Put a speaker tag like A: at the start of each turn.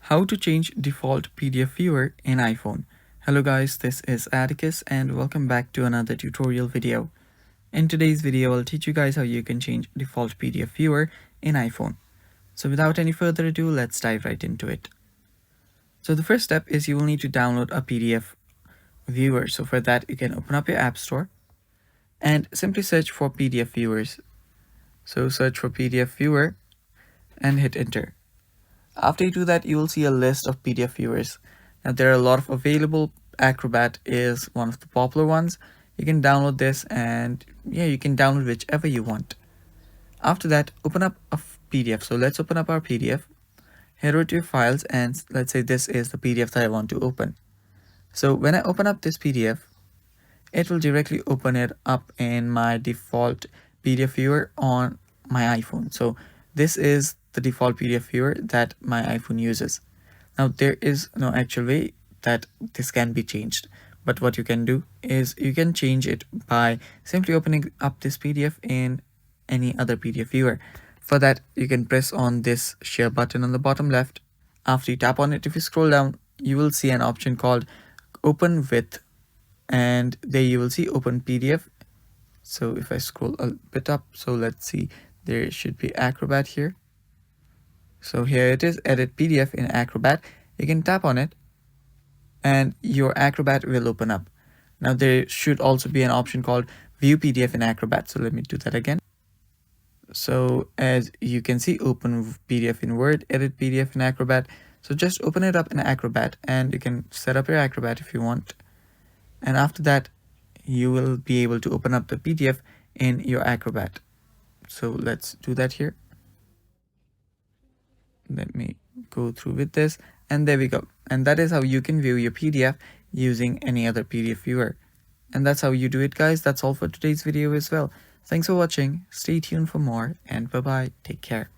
A: How to change default PDF viewer in iPhone. Hello guys, this is Atticus and welcome back to another tutorial video. In today's video, I'll teach you guys how you can change default PDF viewer in iPhone. So without any further ado, let's dive right into it. So the first step is you will need to download a PDF viewer. So for that, you can open up your App Store and simply search for PDF viewers. So search for PDF viewer and hit enter. After you do that, you will see a list of PDF viewers. Now there are a lot of available. Acrobat is one of the popular ones. You can download this and you can download whichever you want. After that, open up a PDF. So let's open up our PDF. Head over to your files and let's say this is the PDF that I want to open. So when I open up this PDF, it will directly open it up in my default PDF viewer on my iPhone. So this is the default PDF viewer that my iPhone uses. Now there is no actual way that this can be changed, but what you can do is you can change it by simply opening up this PDF in any other PDF viewer. For that, you can press on this share button on the bottom left. After you tap on it, if you scroll down, you will see an option called open with, and there you will see open PDF. So if I scroll a bit up, so let's see, there should be Acrobat here. So here it is, edit PDF in Acrobat. You can tap on it and your Acrobat will open up. Now there should also be an option called view PDF in Acrobat. So let me do that again. So as you can see, open PDF in Word, edit PDF in Acrobat. So just open it up in Acrobat and you can set up your Acrobat if you want. And after that, you will be able to open up the PDF in your Acrobat. So let's do that here. Let me go through with this, and there we go. And that is how you can view your PDF using any other PDF viewer. And that's how you do it, guys. That's all for today's video as well. Thanks for watching. Stay tuned for more, and bye bye. Take care.